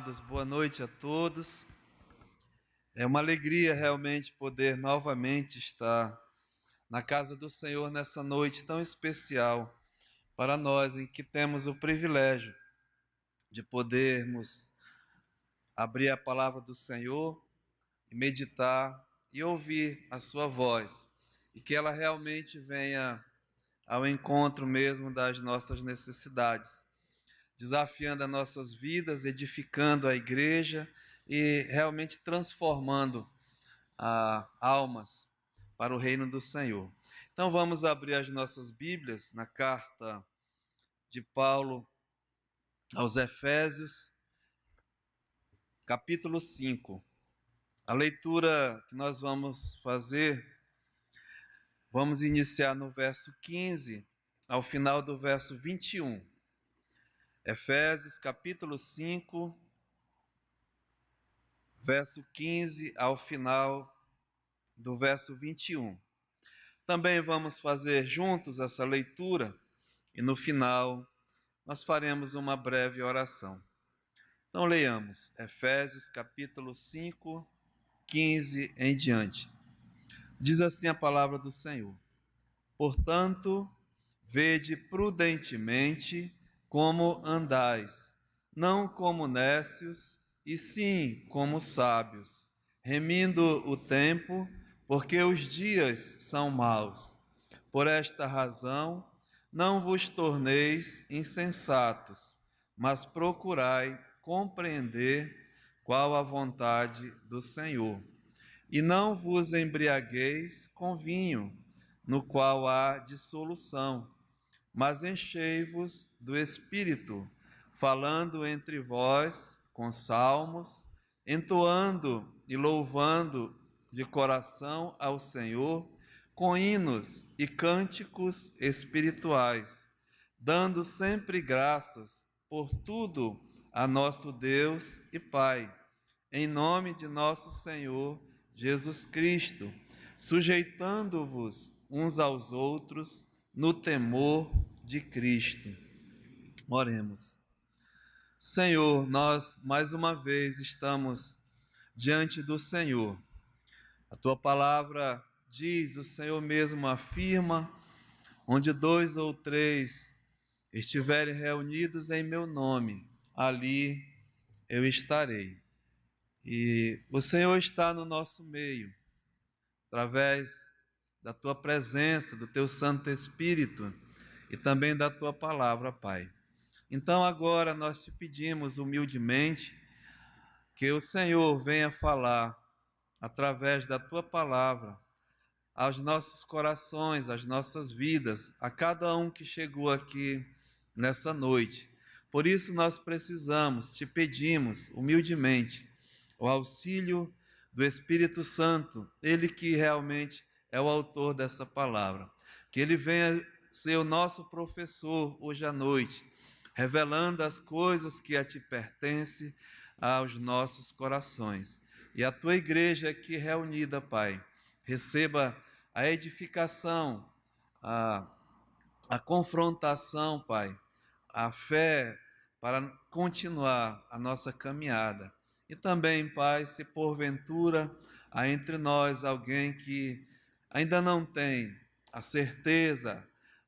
amados, boa noite a todos. É uma alegria realmente poder novamente estar na casa do Senhor nessa noite tão especial para nós, em que temos o privilégio de podermos abrir a palavra do Senhor e meditar e ouvir a sua voz, e que ela realmente venha ao encontro mesmo das nossas necessidades, desafiando as nossas vidas, edificando a igreja e realmente transformando almas para o reino do Senhor. Então vamos abrir as nossas Bíblias na carta de Paulo aos Efésios, capítulo 5. A leitura que nós vamos fazer, vamos iniciar no verso 15 ao final do verso 21. Efésios, capítulo 5, verso 15 ao final do verso 21. Também vamos fazer juntos essa leitura e no final nós faremos uma breve oração. Então leiamos Efésios capítulo 5, 15 em diante. Diz assim a palavra do Senhor: Portanto, vede prudentemente como andais, não como nécios, e sim como sábios, remindo o tempo, porque os dias são maus. Por esta razão, não vos torneis insensatos, mas procurai compreender qual a vontade do Senhor. E não vos embriagueis com vinho, no qual há dissolução, mas enchei-vos do Espírito, falando entre vós com salmos, entoando e louvando de coração ao Senhor, com hinos e cânticos espirituais, dando sempre graças por tudo a nosso Deus e Pai, em nome de nosso Senhor Jesus Cristo, sujeitando-vos uns aos outros no temor de Cristo. Oremos. Senhor, nós mais uma vez estamos diante do Senhor. A tua palavra diz, o Senhor mesmo afirma, onde 2 ou 3 estiverem reunidos em meu nome, ali eu estarei. E o Senhor está no nosso meio, através da tua presença, do teu Santo Espírito e também da tua palavra, Pai. Então agora nós te pedimos humildemente que o Senhor venha falar através da tua palavra aos nossos corações, às nossas vidas, a cada um que chegou aqui nessa noite. Por isso nós precisamos, te pedimos humildemente, o auxílio do Espírito Santo, ele que realmente é o autor dessa palavra. Que ele venha ser o nosso professor hoje à noite, revelando as coisas que a ti pertencem aos nossos corações. E a tua igreja aqui reunida, Pai, receba a edificação, a confrontação, Pai, a fé para continuar a nossa caminhada. E também, Pai, se porventura há entre nós alguém que ainda não tem a certeza,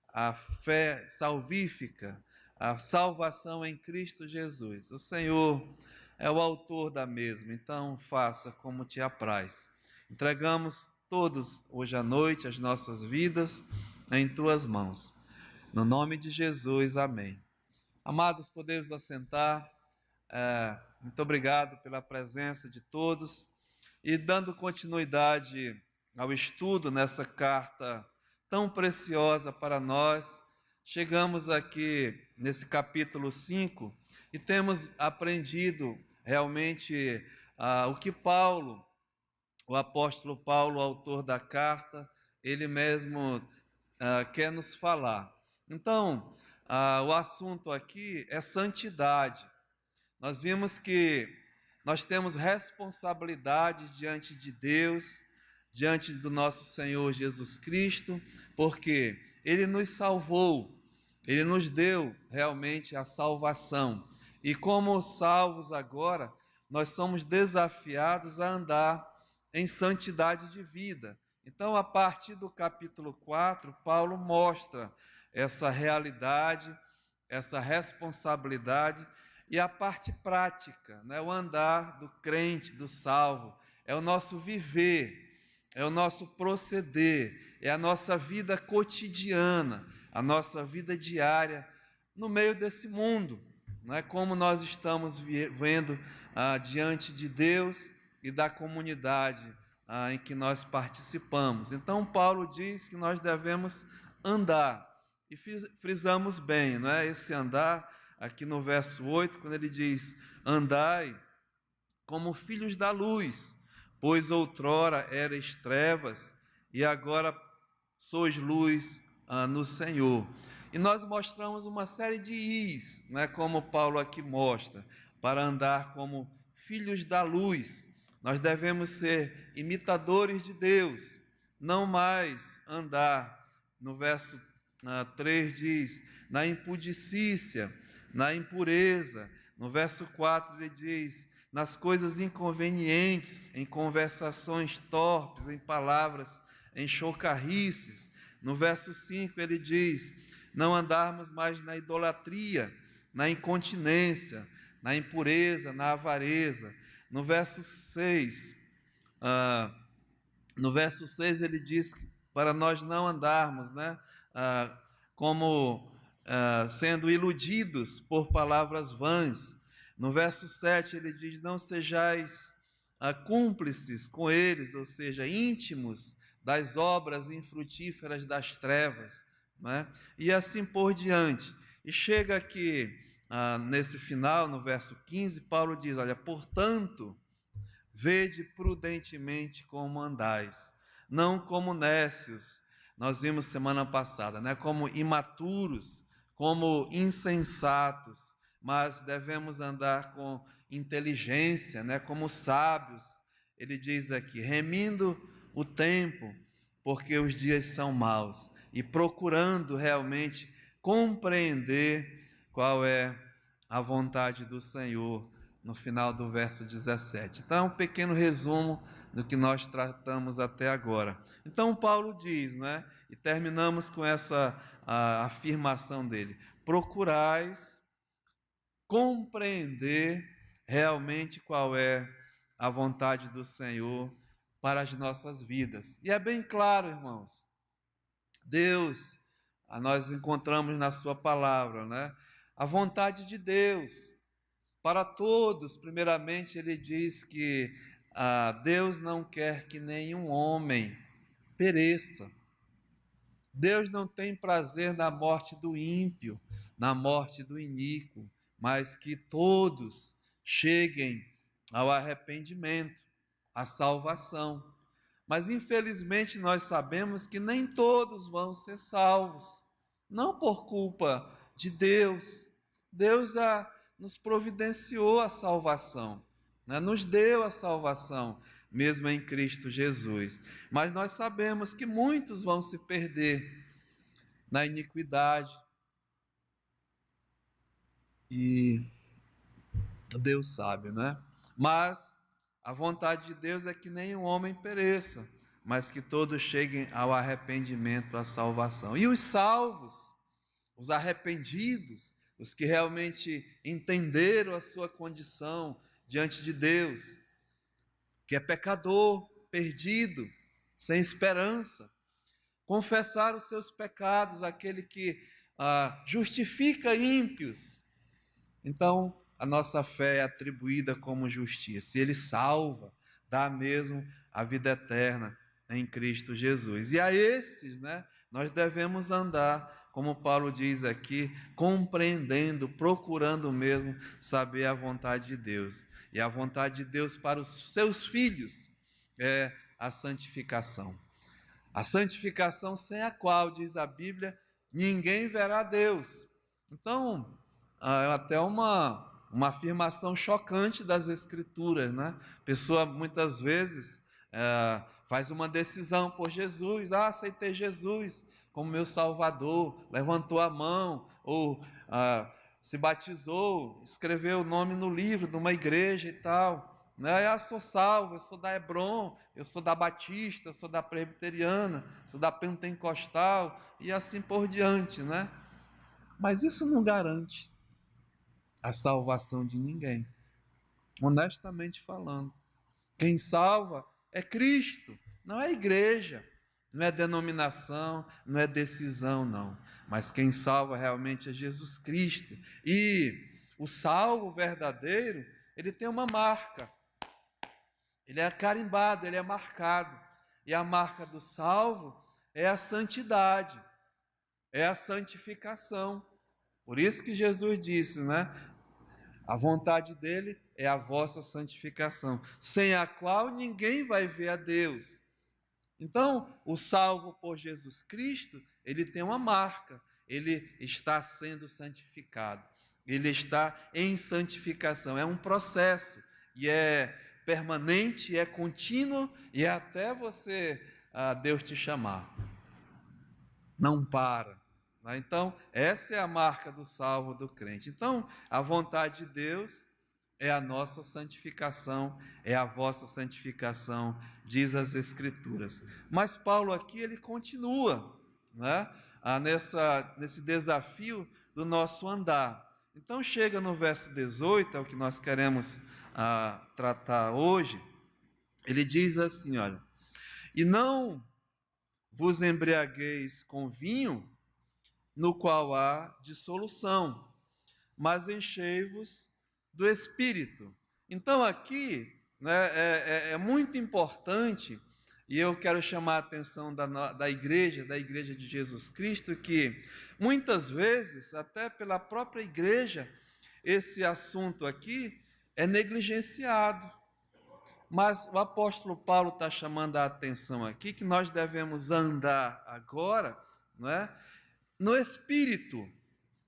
a fé salvífica, a salvação em Cristo Jesus, o Senhor é o autor da mesma, então faça como te apraz. Entregamos todos hoje à noite as nossas vidas em tuas mãos. No nome de Jesus, amém. Amados, podemos assentar. Muito obrigado pela presença de todos. E dando continuidade ao estudo nessa carta tão preciosa para nós, chegamos aqui nesse capítulo 5 e temos aprendido realmente o que Paulo, o apóstolo Paulo, autor da carta, ele mesmo quer nos falar. Então, o assunto aqui é santidade. Nós vimos que nós temos responsabilidade diante de Deus, diante do nosso Senhor Jesus Cristo, porque Ele nos salvou, Ele nos deu realmente a salvação. E como salvos agora, nós somos desafiados a andar em santidade de vida. Então, a partir do capítulo 4, Paulo mostra essa realidade, essa responsabilidade e a parte prática, né? O andar do crente, do salvo, é o nosso viver, é o nosso proceder, é a nossa vida cotidiana, a nossa vida diária no meio desse mundo, não é? Como nós estamos vendo diante de Deus e da comunidade em que nós participamos. Então, Paulo diz que nós devemos andar, e frisamos bem, não é? Esse andar, aqui no verso 8, quando ele diz: andai como filhos da luz, pois outrora erais trevas, e agora sois luz no Senhor. E nós mostramos uma série de is, né, como Paulo aqui mostra, para andar como filhos da luz. Nós devemos ser imitadores de Deus, não mais andar, no verso 3 diz, na impudicícia, na impureza. No verso 4 ele diz, nas coisas inconvenientes, em conversações torpes, em palavras, em chocarrices. No verso 5 ele diz, não andarmos mais na idolatria, na incontinência, na impureza, na avareza. No verso 6, ele diz que para nós não andarmos, né, como sendo iludidos por palavras vãs. No verso 7 ele diz, não sejais cúmplices com eles, ou seja, íntimos das obras infrutíferas das trevas, né? E assim por diante. E chega aqui, nesse final, no verso 15, Paulo diz, olha, portanto, vede prudentemente como andais, não como nécios, nós vimos semana passada, né? Como imaturos, como insensatos, mas devemos andar com inteligência, né? Como sábios. Ele diz aqui, remindo o tempo, porque os dias são maus, e procurando realmente compreender qual é a vontade do Senhor, no final do verso 17. Então, é um pequeno resumo do que nós tratamos até agora. Então, Paulo diz, né, e terminamos com essa afirmação dele, procurais compreender realmente qual é a vontade do Senhor para as nossas vidas. E é bem claro, irmãos, Deus, nós encontramos na sua palavra, né, a vontade de Deus para todos. Primeiramente, ele diz que Deus não quer que nenhum homem pereça. Deus não tem prazer na morte do ímpio, na morte do iníquo, mas que todos cheguem ao arrependimento, à salvação. Mas, infelizmente, nós sabemos que nem todos vão ser salvos, não por culpa de Deus. Deus nos providenciou a salvação, né? Nos deu a salvação, mesmo em Cristo Jesus. Mas nós sabemos que muitos vão se perder na iniquidade. E Deus sabe, né? Mas a vontade de Deus é que nenhum homem pereça, mas que todos cheguem ao arrependimento, à salvação. E os salvos, os arrependidos, os que realmente entenderam a sua condição diante de Deus, que é pecador, perdido, sem esperança, confessar os seus pecados, aquele que justifica ímpios. Então, a nossa fé é atribuída como justiça, e Ele salva, dá mesmo a vida eterna em Cristo Jesus. E a esses, né, nós devemos andar, como Paulo diz aqui, compreendendo, procurando mesmo saber a vontade de Deus. E a vontade de Deus para os seus filhos é a santificação. A santificação sem a qual, diz a Bíblia, ninguém verá Deus. Então, é até uma afirmação chocante das Escrituras, né? A pessoa muitas vezes faz uma decisão por Jesus, aceitei Jesus como meu Salvador, levantou a mão, ou se batizou, escreveu o nome no livro de uma igreja e tal, né? Eu sou salvo, eu sou da Hebron, eu sou da Batista, eu sou da Presbiteriana, sou da Pentecostal e assim por diante, né? Mas isso não garante a salvação de ninguém, honestamente falando. Quem salva é Cristo, não é a igreja, não é denominação, não é decisão, não. Mas quem salva realmente é Jesus Cristo. E o salvo verdadeiro, ele tem uma marca. Ele é carimbado, ele é marcado. E a marca do salvo é a santidade, é a santificação. Por isso que Jesus disse, né? A vontade dele é a vossa santificação, sem a qual ninguém vai ver a Deus. Então, o salvo por Jesus Cristo, ele tem uma marca, ele está sendo santificado, ele está em santificação, é um processo, e é permanente, é contínuo, e é até Deus te chamar. Não para. Então, essa é a marca do salvo do crente. Então, a vontade de Deus é a nossa santificação, é a vossa santificação, diz as Escrituras. Mas Paulo aqui, ele continua, né, nesse desafio do nosso andar. Então, chega no verso 18, é o que nós queremos tratar hoje, ele diz assim, olha, e não vos embriagueis com vinho, no qual há dissolução, mas enchei-vos do Espírito. Então aqui, né, é muito importante, e eu quero chamar a atenção da igreja de Jesus Cristo, que muitas vezes, até pela própria igreja, esse assunto aqui é negligenciado. Mas o apóstolo Paulo está chamando a atenção aqui que nós devemos andar agora, não é? No Espírito,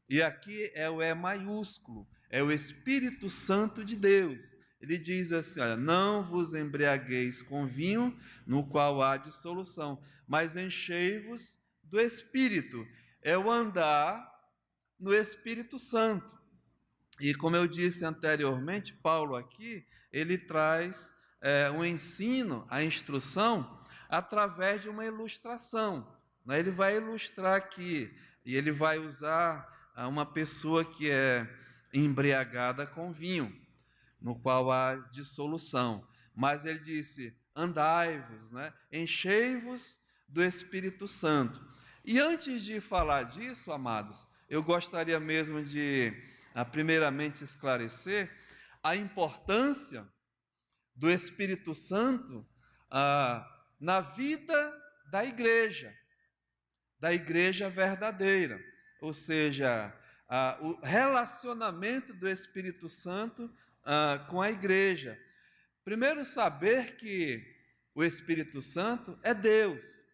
e aqui é o E maiúsculo, é o Espírito Santo de Deus. Ele diz assim, olha, não vos embriagueis com vinho, no qual há dissolução, mas enchei-vos do Espírito. É o andar no Espírito Santo. E como eu disse anteriormente, Paulo aqui, ele traz um ensino, a instrução, através de uma ilustração. Ele vai ilustrar aqui, e ele vai usar uma pessoa que é embriagada com vinho, no qual há dissolução. Mas ele disse, andai-vos, né? Enchei-vos do Espírito Santo. E antes de falar disso, amados, eu gostaria mesmo de, primeiramente, esclarecer a importância do Espírito Santo na vida da igreja verdadeira, ou seja, o relacionamento do Espírito Santo com a igreja. Primeiro, saber que o Espírito Santo é Deus.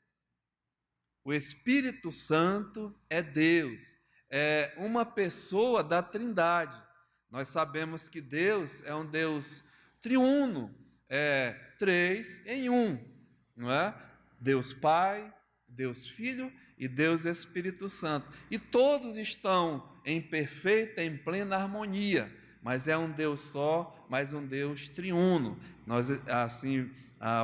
O Espírito Santo é Deus, é uma pessoa da Trindade. Nós sabemos que Deus é um Deus triuno, é 3 em 1, não é? Deus Pai, Deus Filho e Deus Espírito Santo. E todos estão em perfeita, em plena harmonia, mas é um Deus só, mas um Deus triuno. Nós assim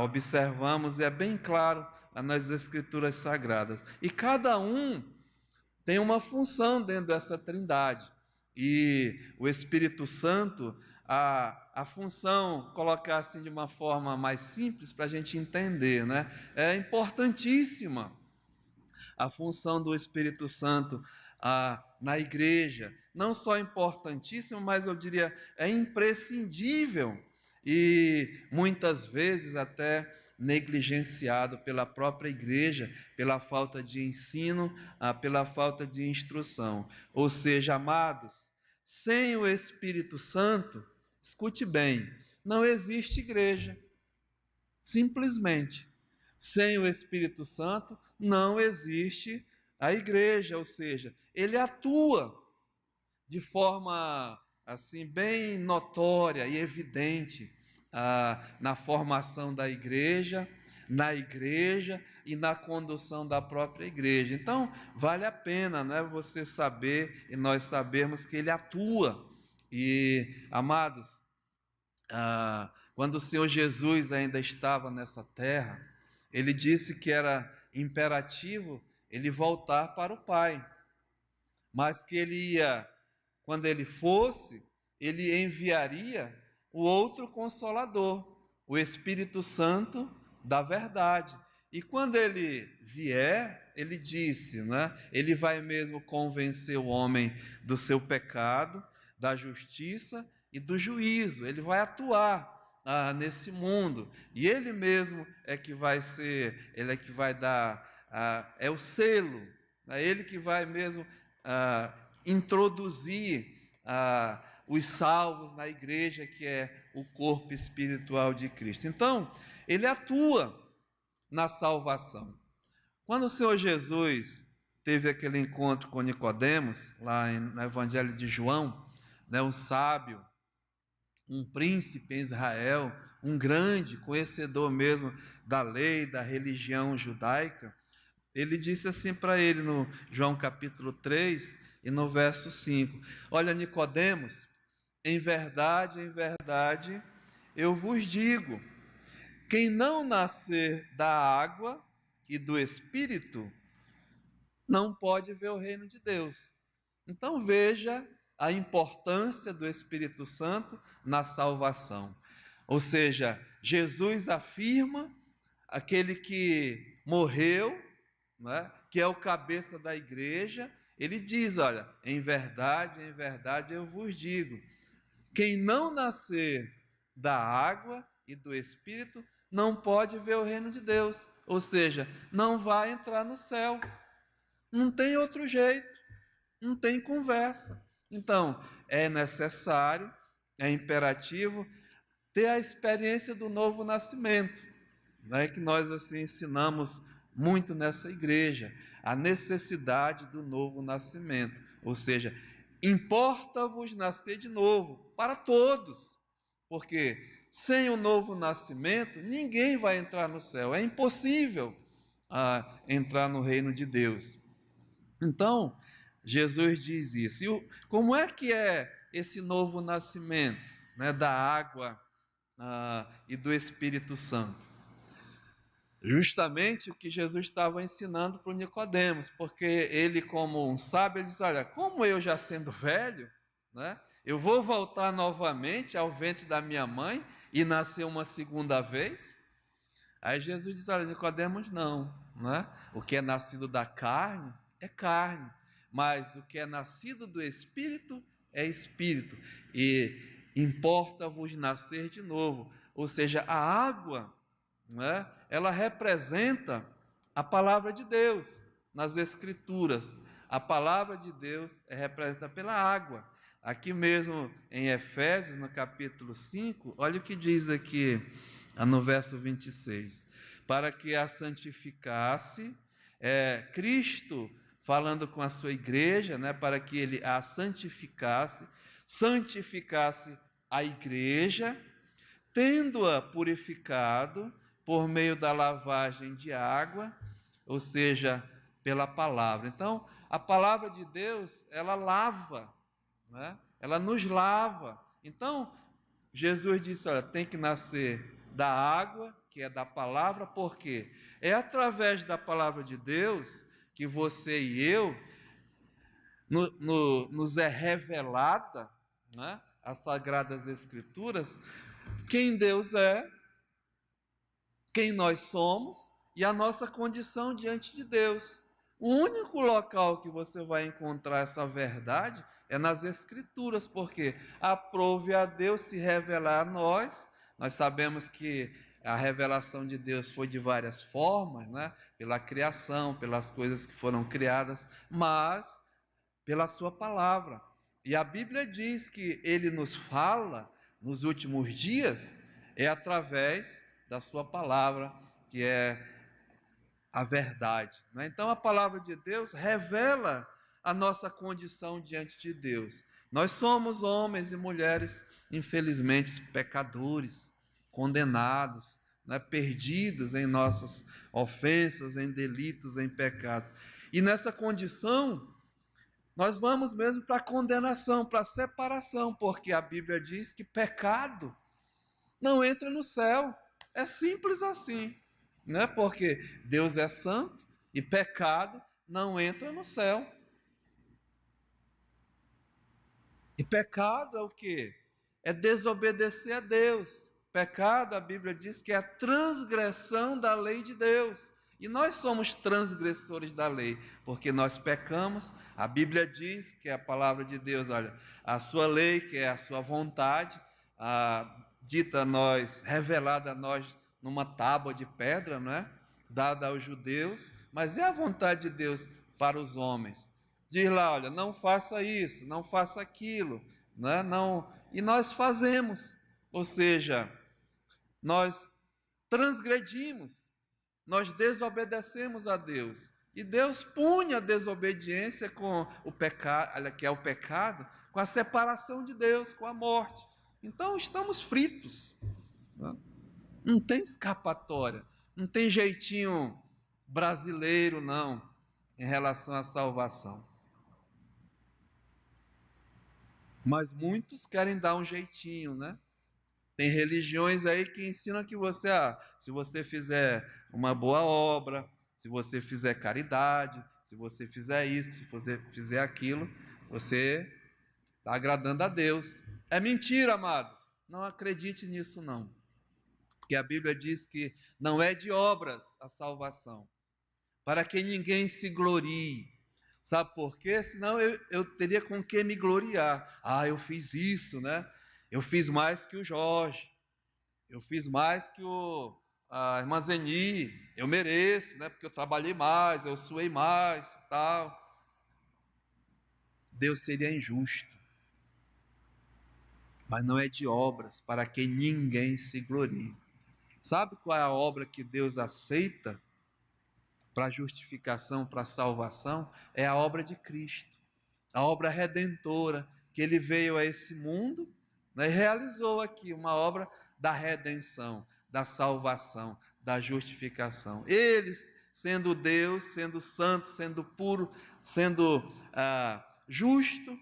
observamos, e é bem claro nas Escrituras Sagradas. E cada um tem uma função dentro dessa trindade. E o Espírito Santo, a função, colocar assim de uma forma mais simples para a gente entender, né? É importantíssima a função do Espírito Santo na igreja. Não só importantíssima, mas eu diria é imprescindível e muitas vezes até negligenciado pela própria igreja, pela falta de ensino, pela falta de instrução. Ou seja, amados, sem o Espírito Santo, escute bem, não existe igreja. Simplesmente. Sem o Espírito Santo, não existe a igreja, ou seja, ele atua de forma assim bem notória e evidente na formação da igreja, na igreja e na condução da própria igreja. Então, vale a pena, né, você saber e nós sabermos que ele atua. E, amados, quando o Senhor Jesus ainda estava nessa terra, ele disse que era imperativo ele voltar para o Pai, mas que ele ia, quando ele fosse, ele enviaria o outro Consolador, o Espírito Santo da verdade. E quando ele vier, ele disse, né, ele vai mesmo convencer o homem do seu pecado, da justiça e do juízo. Ele vai atuar nesse mundo. E ele mesmo é que vai ser, ele é que vai dar, é o selo, é ele que vai mesmo introduzir os salvos na igreja, que é o corpo espiritual de Cristo. Então, ele atua na salvação. Quando o Senhor Jesus teve aquele encontro com Nicodemos, lá no Evangelho de João, né, um sábio, um príncipe em Israel, um grande conhecedor mesmo da lei, da religião judaica, ele disse assim para ele no João capítulo 3 e no verso 5, olha, Nicodemos, em verdade, eu vos digo, quem não nascer da água e do Espírito, não pode ver o reino de Deus. Então veja a importância do Espírito Santo na salvação. Ou seja, Jesus afirma, aquele que morreu, né, que é o cabeça da igreja, ele diz, olha, em verdade eu vos digo, quem não nascer da água e do Espírito, não pode ver o reino de Deus. Ou seja, não vai entrar no céu. Não tem outro jeito, não tem conversa. Então, é necessário, é imperativo, ter a experiência do novo nascimento, né, que nós assim ensinamos muito nessa igreja, a necessidade do novo nascimento. Ou seja, importa-vos nascer de novo, para todos, porque sem o novo nascimento, ninguém vai entrar no céu, é impossível entrar no reino de Deus. Então, Jesus diz isso. E como é que é esse novo nascimento, né, da água e do Espírito Santo? Justamente o que Jesus estava ensinando para o Nicodemos, porque ele, como um sábio, ele diz, olha, como eu já sendo velho, né, eu vou voltar novamente ao ventre da minha mãe e nascer uma segunda vez? Aí Jesus diz, olha, Nicodemos, não, né? O que é nascido da carne é carne, mas o que é nascido do Espírito é Espírito, e importa-vos nascer de novo. Ou seja, a água, né, ela representa a palavra de Deus nas Escrituras. A palavra de Deus é representada pela água. Aqui mesmo em Efésios, no capítulo 5, olha o que diz aqui no verso 26. Para que a santificasse, Cristo falando com a sua igreja, né, para que ele a santificasse a igreja, tendo-a purificado por meio da lavagem de água, ou seja, pela palavra. Então, a palavra de Deus, ela lava, né? Ela nos lava. Então, Jesus disse, olha, tem que nascer da água, que é da palavra, porque é através da palavra de Deus que você e eu nos é revelada, né, as Sagradas Escrituras, quem Deus é, quem nós somos e a nossa condição diante de Deus. O único local que você vai encontrar essa verdade é nas Escrituras, porque aprove a Deus se revelar a nós. Nós sabemos que a revelação de Deus foi de várias formas, né? Pela criação, pelas coisas que foram criadas, mas pela sua palavra. E a Bíblia diz que ele nos fala nos últimos dias através da sua palavra, que é a verdade, né? Então a palavra de Deus revela a nossa condição diante de Deus. Nós somos homens e mulheres, infelizmente, pecadores, condenados, né, perdidos em nossas ofensas, em delitos, em pecados. E nessa condição, nós vamos mesmo para a condenação, para a separação, porque a Bíblia diz que pecado não entra no céu. É simples assim, né? Porque Deus é santo e pecado não entra no céu. E pecado é o quê? É desobedecer a Deus. Pecado, a Bíblia diz que é a transgressão da lei de Deus. E nós somos transgressores da lei, porque nós pecamos. A Bíblia diz que é a palavra de Deus, olha, a sua lei, que é a sua vontade, dita a nós, revelada a nós numa tábua de pedra, não é? Dada aos judeus, mas é a vontade de Deus para os homens. Diz lá, olha, não faça isso, não faça aquilo, né? Não, e nós fazemos, ou seja, nós transgredimos, nós desobedecemos a Deus. E Deus pune a desobediência com o pecado, que é o pecado, com a separação de Deus, com a morte. Então estamos fritos, né? Não tem escapatória, não tem jeitinho brasileiro, não, em relação à salvação. Mas muitos querem dar um jeitinho, né? Tem religiões aí que ensinam que você, se você fizer uma boa obra, se você fizer caridade, se você fizer isso, se você fizer aquilo, você está agradando a Deus. É mentira, amados. Não acredite nisso, não. Porque a Bíblia diz que não é de obras a salvação, para que ninguém se glorie. Sabe por quê? Senão eu teria com que me gloriar. Eu fiz isso, né? Eu fiz mais que o Jorge. Eu fiz mais que a irmã Zeni. Eu mereço, né? Porque eu trabalhei mais, eu suei mais, tal. Deus seria injusto. Mas não é de obras, para que ninguém se glorie. Sabe qual é a obra que Deus aceita para justificação, para salvação? É a obra de Cristo, a obra redentora, que ele veio a esse mundo, né, e realizou aqui uma obra da redenção, da salvação, da justificação. Ele, sendo Deus, sendo santo, sendo puro, sendo justo,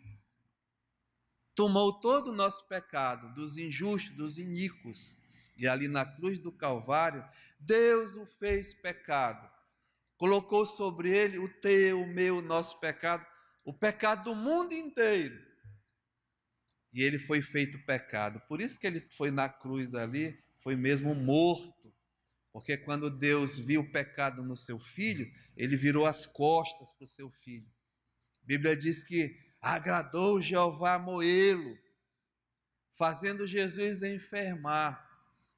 tomou todo o nosso pecado, dos injustos, dos iníquos, e ali na cruz do Calvário, Deus o fez pecado, colocou sobre ele o teu, o meu, o nosso pecado, o pecado do mundo inteiro. E ele foi feito pecado. Por isso que ele foi na cruz ali, foi mesmo morto. Porque quando Deus viu o pecado no seu filho, ele virou as costas para o seu filho. A Bíblia diz que agradou Jeová moê-lo, fazendo Jesus enfermar.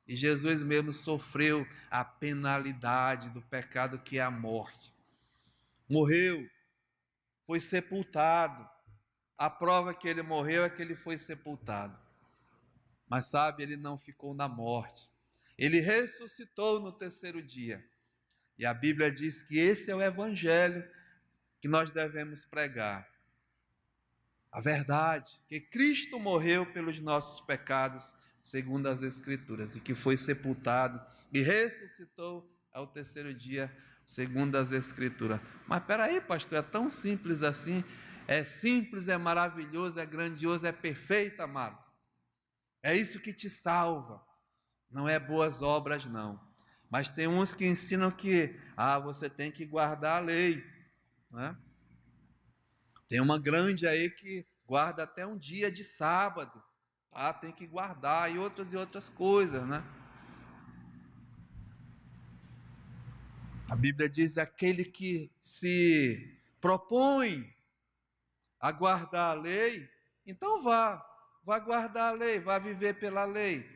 E Jesus mesmo sofreu a penalidade do pecado, que é a morte. Morreu, foi sepultado. A prova que ele morreu é que ele foi sepultado. Mas sabe, ele não ficou na morte. Ele ressuscitou no terceiro dia. E a Bíblia diz que esse é o evangelho que nós devemos pregar. A verdade, que Cristo morreu pelos nossos pecados, segundo as Escrituras, e que foi sepultado e ressuscitou ao terceiro dia, segundo as Escrituras. Mas peraí, pastor, é tão simples assim? É simples, é maravilhoso, é grandioso, é perfeito, amado. É isso que te salva. Não é boas obras, não. Mas tem uns que ensinam que você tem que guardar a lei, né? Tem uma grande aí que guarda até um dia de sábado, tem que guardar, e outras coisas, né? A Bíblia diz: aquele que se propõe a guardar a lei, então vá guardar a lei, vá viver pela lei.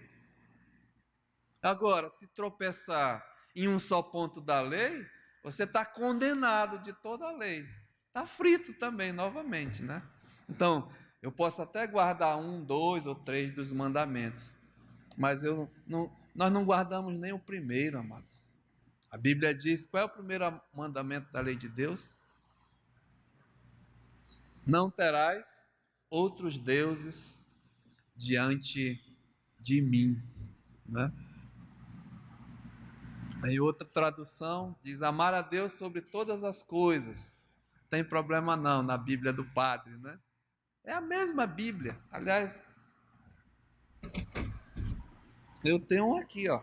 Agora, se tropeçar em um só ponto da lei, você está condenado de toda a lei. Está frito também, novamente, né? Então, eu posso até guardar 1, 2 ou 3 dos mandamentos, mas nós não guardamos nem o primeiro, amados. A Bíblia diz, qual é o primeiro mandamento da lei de Deus? Não terás outros deuses diante de mim, né? Em outra tradução, diz amar a Deus sobre todas as coisas. Não tem problema não, na Bíblia do Padre, né? É a mesma Bíblia. Aliás, eu tenho um aqui, ó.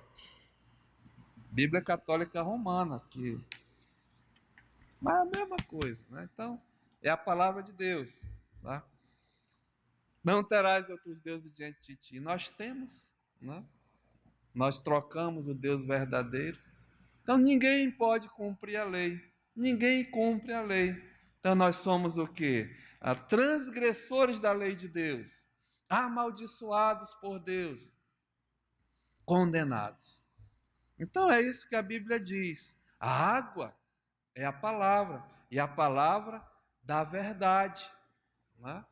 Bíblia Católica Romana, que mas é a mesma coisa, né? Então, é a palavra de Deus, tá? Não terás outros deuses diante de ti. Nós temos, né? Nós trocamos o Deus verdadeiro. Então, ninguém pode cumprir a lei. Ninguém cumpre a lei. Então, nós somos o quê? Transgressores da lei de Deus, amaldiçoados por Deus, condenados. Então, é isso que a Bíblia diz. A água é a palavra, e a palavra da verdade. Né?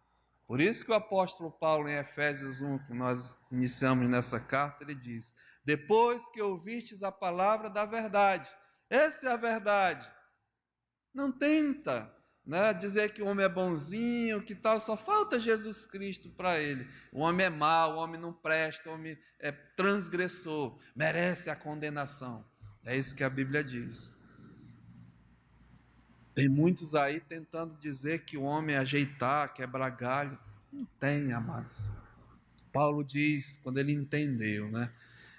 Por isso que o apóstolo Paulo, em Efésios 1, que nós iniciamos nessa carta, ele diz: depois que ouvistes a palavra da verdade, essa é a verdade. Não tenta, né, dizer que o homem é bonzinho, que tal, só falta Jesus Cristo para ele. O homem é mau, o homem não presta, o homem é transgressor, merece a condenação. É isso que a Bíblia diz. Tem muitos aí tentando dizer que o homem é ajeitar, quebrar galho. Não tem, amados. Paulo diz, quando ele entendeu, né?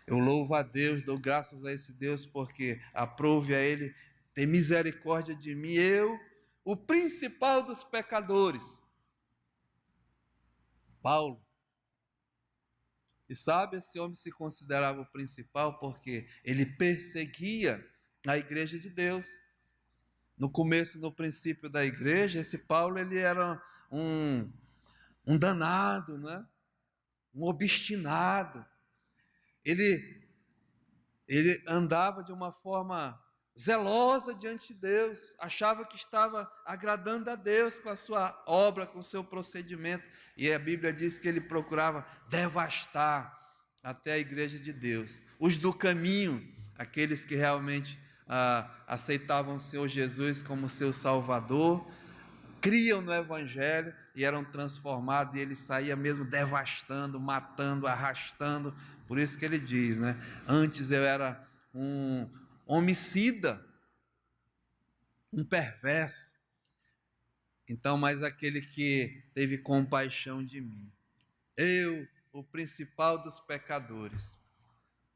Eu louvo a Deus, dou graças a esse Deus, porque aprove a ele ter misericórdia de mim, eu, o principal dos pecadores. Paulo. E sabe, esse homem se considerava o principal porque ele perseguia a igreja de Deus. No começo, no princípio da igreja, esse Paulo ele era um danado, né? Um obstinado. Ele andava de uma forma zelosa diante de Deus, achava que estava agradando a Deus com a sua obra, com o seu procedimento, e a Bíblia diz que ele procurava devastar até a igreja de Deus. Os do caminho, aqueles que realmente aceitavam o Senhor Jesus como seu Salvador, criam no Evangelho e eram transformados, e ele saía mesmo devastando, matando, arrastando. Por isso que ele diz, né? Antes eu era um homicida, um perverso. Então, mas aquele que teve compaixão de mim. Eu, o principal dos pecadores.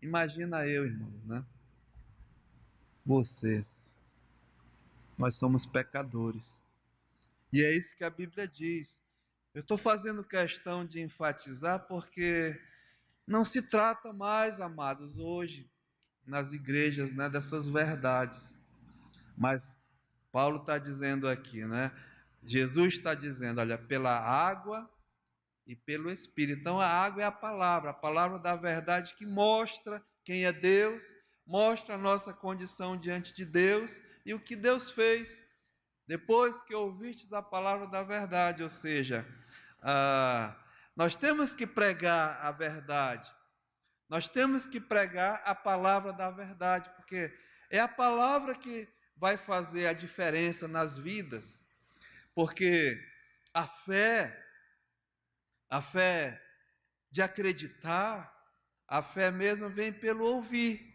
Imagina eu, irmãos, né? Você. Nós somos pecadores. E é isso que a Bíblia diz. Eu estou fazendo questão de enfatizar porque não se trata mais, amados, hoje, nas igrejas, né, dessas verdades. Mas Paulo está dizendo aqui, né? Jesus está dizendo, olha, pela água e pelo Espírito. Então a água é a palavra da verdade que mostra quem é Deus, mostra a nossa condição diante de Deus e o que Deus fez. Depois que ouvistes a palavra da verdade, ou seja, nós temos que pregar a verdade, nós temos que pregar a palavra da verdade, porque é a palavra que vai fazer a diferença nas vidas, porque a fé de acreditar, a fé mesmo vem pelo ouvir.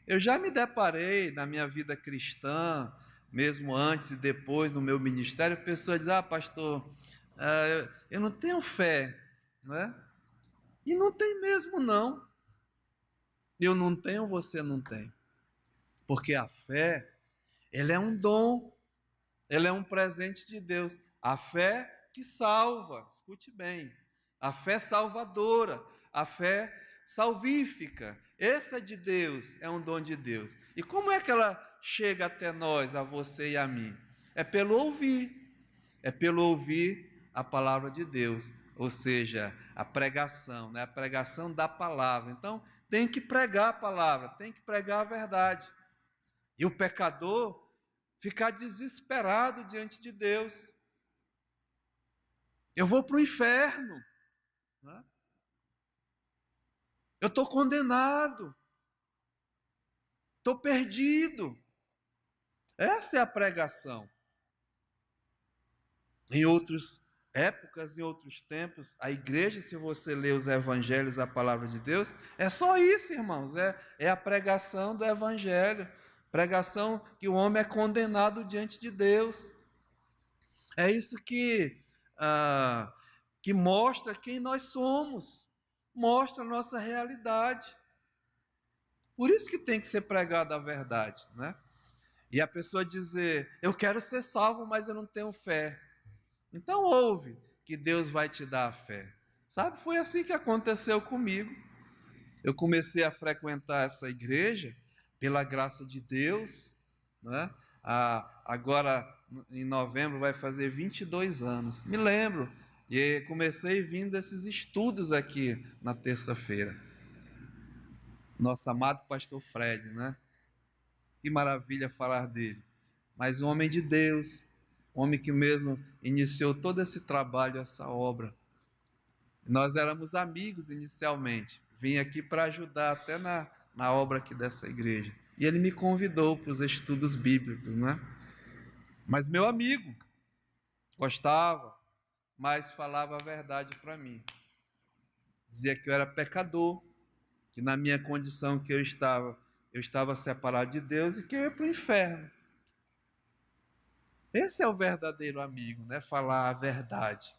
Eu já me deparei na minha vida cristã, mesmo antes e depois no meu ministério, pessoas dizem, pastor, eu não tenho fé, né? E não tem mesmo não. Eu não tenho, você não tem. Porque a fé, ela é um dom, ela é um presente de Deus. A fé que salva, escute bem, a fé salvadora, a fé salvífica, essa é de Deus, é um dom de Deus. E como é que ela chega até nós, a você e a mim? É pelo ouvir a palavra de Deus, ou seja, a pregação, né? A pregação da palavra. Então, tem que pregar a palavra, tem que pregar a verdade. E o pecador ficar desesperado diante de Deus. Eu vou para o inferno, né? Eu estou condenado, estou perdido. Essa é a pregação. Em outros épocas, em outros tempos, a igreja, se você ler os evangelhos, a palavra de Deus, é só isso, irmãos, é a pregação do evangelho, pregação que o homem é condenado diante de Deus. É isso ah, que mostra quem nós somos, mostra a nossa realidade. Por isso que tem que ser pregada a verdade, né? E a pessoa dizer, eu quero ser salvo, mas eu não tenho fé. Então ouve que Deus vai te dar a fé. Sabe, foi assim que aconteceu comigo. Eu comecei a frequentar essa igreja pela graça de Deus, né? Agora, em novembro, vai fazer 22 anos. Me lembro. E comecei vindo esses estudos aqui na terça-feira. Nosso amado pastor Fred, né? Que maravilha falar dele. Mas um homem de Deus, um homem que mesmo iniciou todo esse trabalho, essa obra. Nós éramos amigos inicialmente. Vim aqui para ajudar até na obra aqui dessa igreja. E ele me convidou para os estudos bíblicos, né? Mas meu amigo gostava, mas falava a verdade para mim. Dizia que eu era pecador, que na minha condição que eu estava separado de Deus e que eu ia para o inferno. Esse é o verdadeiro amigo, né? Falar a verdade.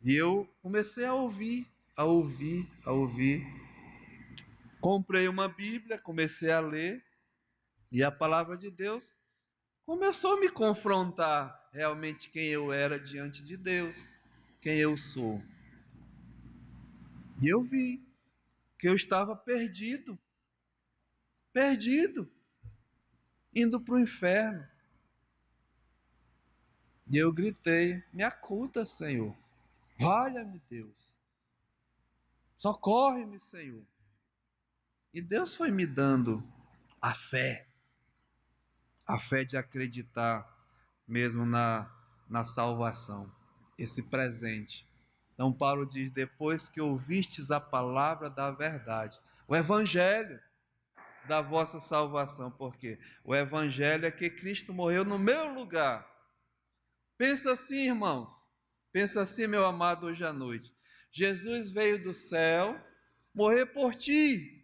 E eu comecei a ouvir, a ouvir, a ouvir. Comprei uma Bíblia, comecei a ler, e a palavra de Deus começou a me confrontar realmente quem eu era diante de Deus, quem eu sou. E eu vi que eu estava perdido, perdido, indo para o inferno. E eu gritei: me acuda, Senhor, valha-me, Deus, socorre-me, Senhor. E Deus foi me dando a fé de acreditar mesmo na salvação, esse presente. Então Paulo diz, depois que ouvistes a palavra da verdade, o evangelho da vossa salvação, porque o evangelho é que Cristo morreu no meu lugar. Pensa assim, irmãos, pensa assim, meu amado, hoje à noite. Jesus veio do céu morrer por ti.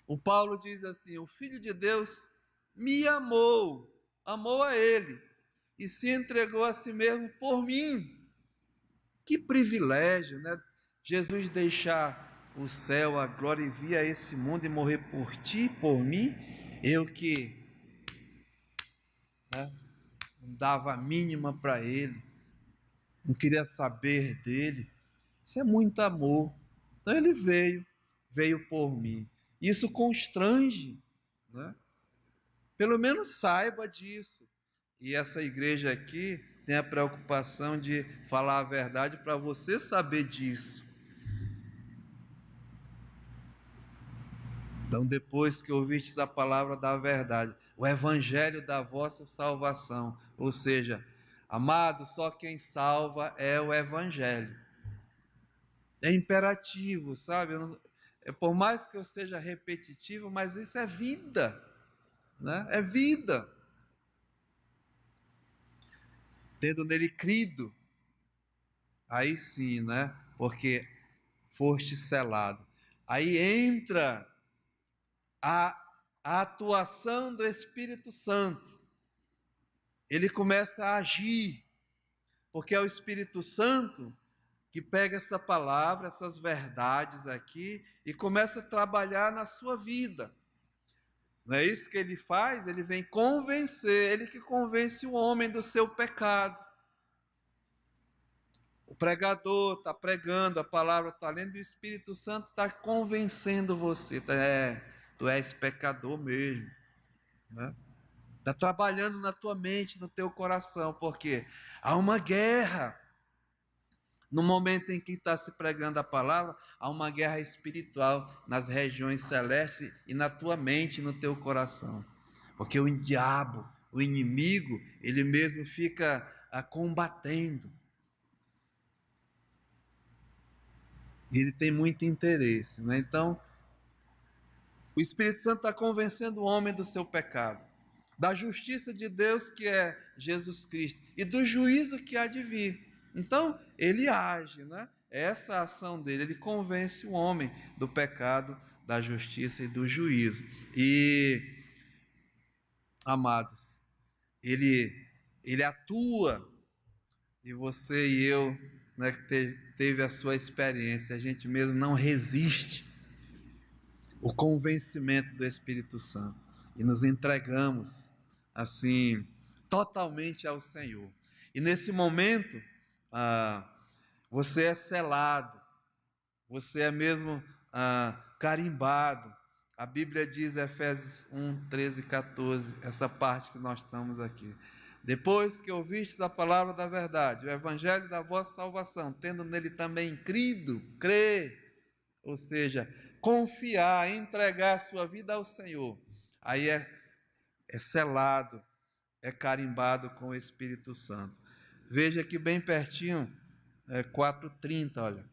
O Paulo diz assim, o Filho de Deus me amou, amou a ele e se entregou a si mesmo por mim. Que privilégio, né? Jesus deixar o céu, a glória e vir a esse mundo e morrer por ti, por mim. Eu que, né, não dava a mínima para ele, não queria saber dele. Isso é muito amor. Então ele veio por mim. Isso constrange, né? Pelo menos saiba disso. E essa igreja aqui tem a preocupação de falar a verdade para você saber disso. Então, depois que ouvistes a palavra da verdade, o evangelho da vossa salvação, ou seja, amado, só quem salva é o evangelho. É imperativo, sabe? Por mais que eu seja repetitivo, mas isso é vida, né? É vida. Tendo nele crido, aí sim, né? Porque foste selado. Aí entra a atuação do Espírito Santo. Ele começa a agir, porque é o Espírito Santo que pega essa palavra, essas verdades aqui e começa a trabalhar na sua vida. Não é isso que ele faz? Ele vem convencer, ele que convence o homem do seu pecado. O pregador está pregando, a palavra está lendo e o Espírito Santo está convencendo você. Tu és pecador mesmo, né? Está trabalhando na tua mente, no teu coração, porque há uma guerra. No momento em que está se pregando a palavra, há uma guerra espiritual nas regiões celestes e na tua mente, no teu coração. Porque o diabo, o inimigo, ele mesmo fica combatendo. Ele tem muito interesse, né? Então, o Espírito Santo está convencendo o homem do seu pecado. da justiça de Deus, que é Jesus Cristo, e do juízo que há de vir. Então, ele age, né? Essa ação dele, ele convence o homem do pecado, da justiça e do juízo. E, amados, ele atua, e você e eu, né, que teve a sua experiência, a gente mesmo não resiste o convencimento do Espírito Santo e nos entregamos assim totalmente ao Senhor. E nesse momento, você é selado, você é mesmo carimbado. A Bíblia diz, Efésios 1, 13 e 14, essa parte que nós estamos aqui. Depois que ouvistes a palavra da verdade, o evangelho da vossa salvação, tendo nele também crido, crer, ou seja, confiar, entregar a sua vida ao Senhor, aí é selado, é carimbado com o Espírito Santo. Veja aqui bem pertinho, 4:30, olha.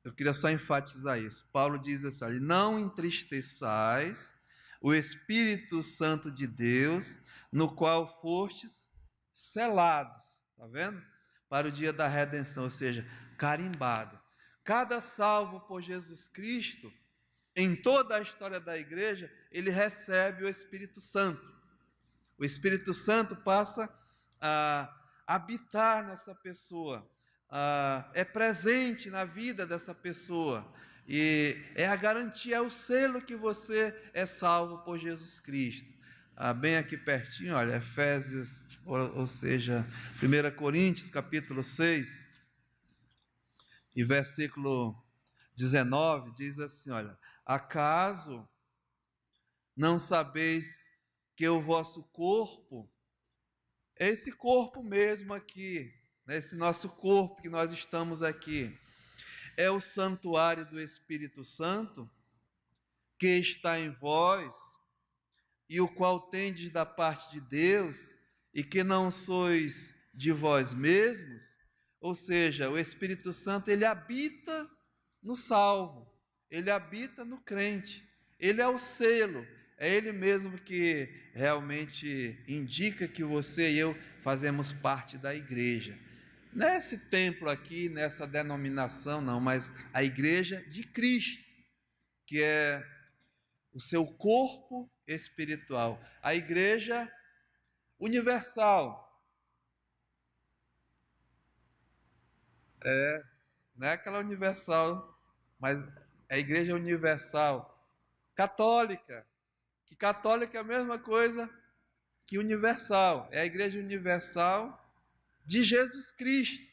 Eu queria só enfatizar isso. Paulo diz assim, olha, não entristeçais o Espírito Santo de Deus, no qual fostes selados, está vendo? Para o dia da redenção, ou seja, carimbado. Cada salvo por Jesus Cristo, em toda a história da igreja, ele recebe o Espírito Santo. O Espírito Santo passa a habitar nessa pessoa, é presente na vida dessa pessoa, e é a garantia, é o selo que você é salvo por Jesus Cristo. Bem aqui pertinho, olha, Efésios, ou seja, 1 Coríntios, capítulo 6, e versículo 19, diz assim, olha, acaso não sabeis que o vosso corpo, é esse corpo mesmo aqui, né, esse nosso corpo que nós estamos aqui, é o santuário do Espírito Santo, que está em vós, e o qual tendes da parte de Deus, e que não sois de vós mesmos? Ou seja, o Espírito Santo, ele habita no salvo, ele habita no crente, ele é o selo, é ele mesmo que realmente indica que você e eu fazemos parte da igreja. Nesse templo aqui, nessa denominação, não, mas a igreja de Cristo, que é o seu corpo espiritual, a igreja universal. Não é aquela universal, mas é a igreja universal, católica, que católica é a mesma coisa que universal, é a igreja universal de Jesus Cristo,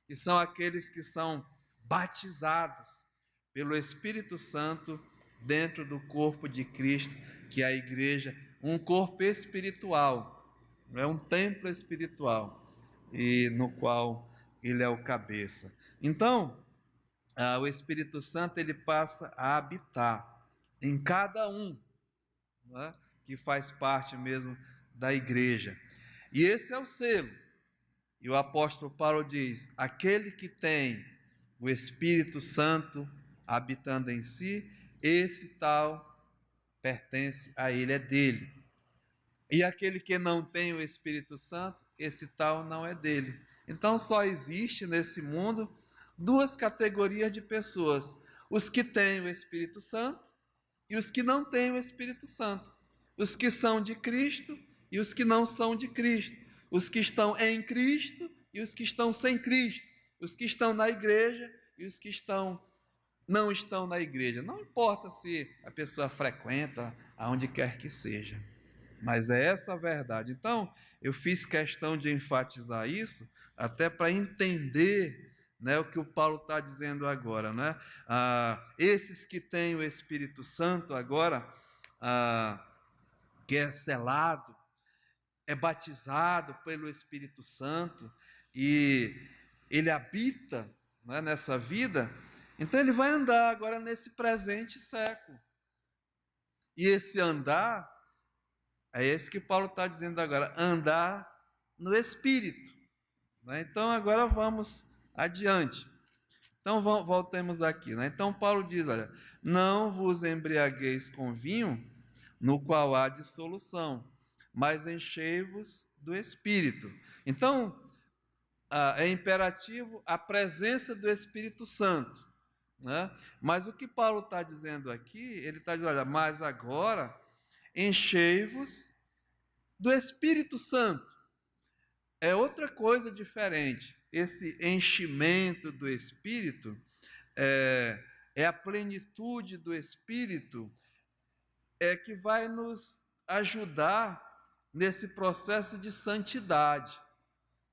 que são aqueles que são batizados pelo Espírito Santo dentro do corpo de Cristo, que é a igreja, um corpo espiritual, é um templo espiritual, e no qual ele é o cabeça. Então, o Espírito Santo, ele passa a habitar em cada um, né, que faz parte mesmo da igreja. E esse é o selo. E o apóstolo Paulo diz, aquele que tem o Espírito Santo habitando em si, esse tal pertence a ele, é dele. E aquele que não tem o Espírito Santo, esse tal não é dele. Então só existe nesse mundo duas categorias de pessoas: os que têm o Espírito Santo e os que não têm o Espírito Santo. Os que são de Cristo e os que não são de Cristo. Os que estão em Cristo e os que estão sem Cristo. Os que estão na igreja e os que não estão na igreja. Não importa se a pessoa frequenta aonde quer que seja, mas é essa a verdade. Então, eu fiz questão de enfatizar isso, até para entender, né, o que o Paulo está dizendo agora, né? Esses que têm o Espírito Santo agora, que é selado, é batizado pelo Espírito Santo, e ele habita, né, nessa vida, então ele vai andar agora nesse presente século. E esse andar, é esse que Paulo está dizendo agora, andar no Espírito. Né? Então agora vamos adiante. Então voltemos aqui. Né? Então Paulo diz, olha, não vos embriagueis com vinho, no qual há dissolução, mas enchei-vos do Espírito. Então, é imperativo a presença do Espírito Santo, né? Mas o que Paulo está dizendo aqui, ele está dizendo, olha, mas agora enchei-vos do Espírito Santo. É outra coisa diferente. Esse enchimento do Espírito é a plenitude do Espírito que vai nos ajudar nesse processo de santidade,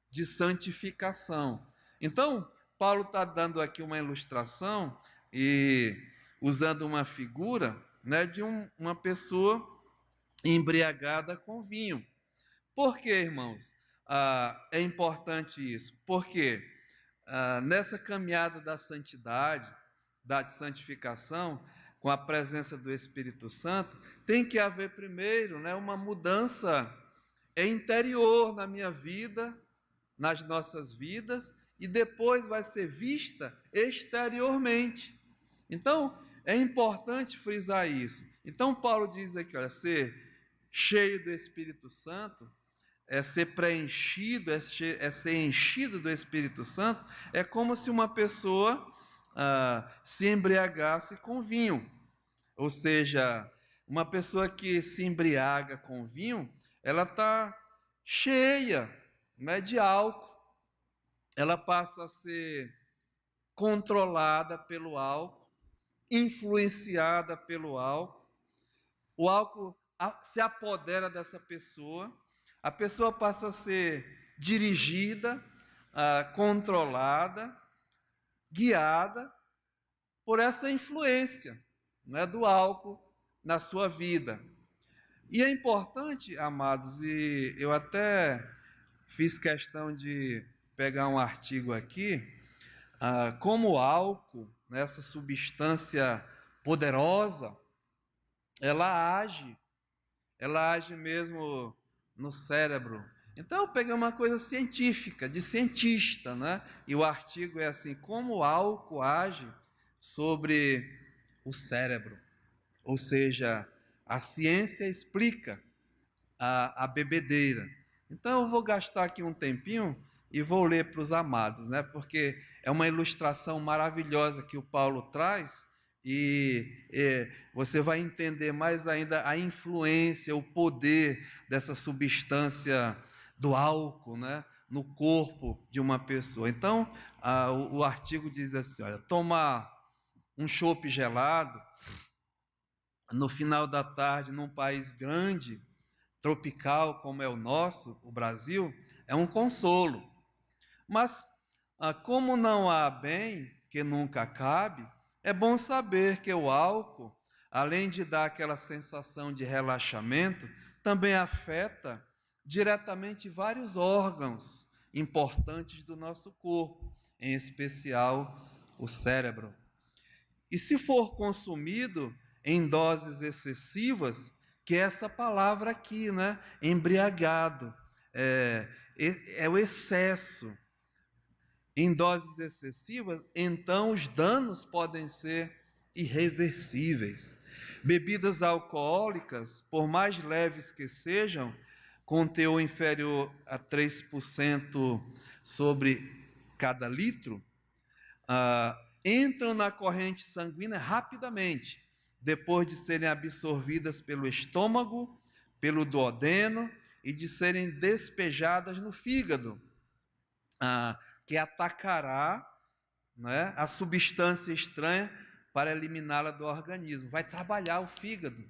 de santificação. Então, Paulo está dando aqui uma ilustração e usando uma figura, né, de uma pessoa embriagada com vinho. Por que, irmãos, é importante isso? Porque nessa caminhada da santidade, da santificação, com a presença do Espírito Santo, tem que haver primeiro, né, uma mudança interior na minha vida, nas nossas vidas, e depois vai ser vista exteriormente. Então, é importante frisar isso. Então, Paulo diz aqui, olha, ser cheio do Espírito Santo, é ser preenchido, é ser enchido do Espírito Santo, é como se uma pessoa se embriagasse com vinho. Ou seja, uma pessoa que se embriaga com vinho, ela está cheia, né, de álcool. Ela passa a ser controlada pelo álcool, influenciada pelo álcool. O álcool se apodera dessa pessoa. A pessoa passa a ser dirigida, controlada, guiada por essa influência, né, do álcool na sua vida. E é importante, amados, e eu até fiz questão de pegar um artigo aqui, como o álcool, né, essa substância poderosa, ela age mesmo no cérebro. Então eu peguei uma coisa científica, de cientista, né? E o artigo é assim, como o álcool age sobre o cérebro. Ou seja, a ciência explica a bebedeira. Então eu vou gastar aqui um tempinho e vou ler para os amados, né? Porque é uma ilustração maravilhosa que o Paulo traz e você vai entender mais ainda a influência, o poder dessa substância do álcool, né, no corpo de uma pessoa. Então, o artigo diz assim, olha, tomar um chopp gelado no final da tarde num país grande, tropical como é o nosso, o Brasil, é um consolo. Mas, como não há bem que nunca acabe, é bom saber que o álcool, além de dar aquela sensação de relaxamento, também afeta diretamente vários órgãos importantes do nosso corpo, em especial o cérebro. E se for consumido em doses excessivas, que é essa palavra aqui, né? Embriagado, é o excesso. Em doses excessivas, então os danos podem ser irreversíveis. Bebidas alcoólicas, por mais leves que sejam, com teor inferior a 3% sobre cada litro, entram na corrente sanguínea rapidamente, depois de serem absorvidas pelo estômago, pelo duodeno e de serem despejadas no fígado, que atacará, né, a substância estranha para eliminá-la do organismo. Vai trabalhar o fígado.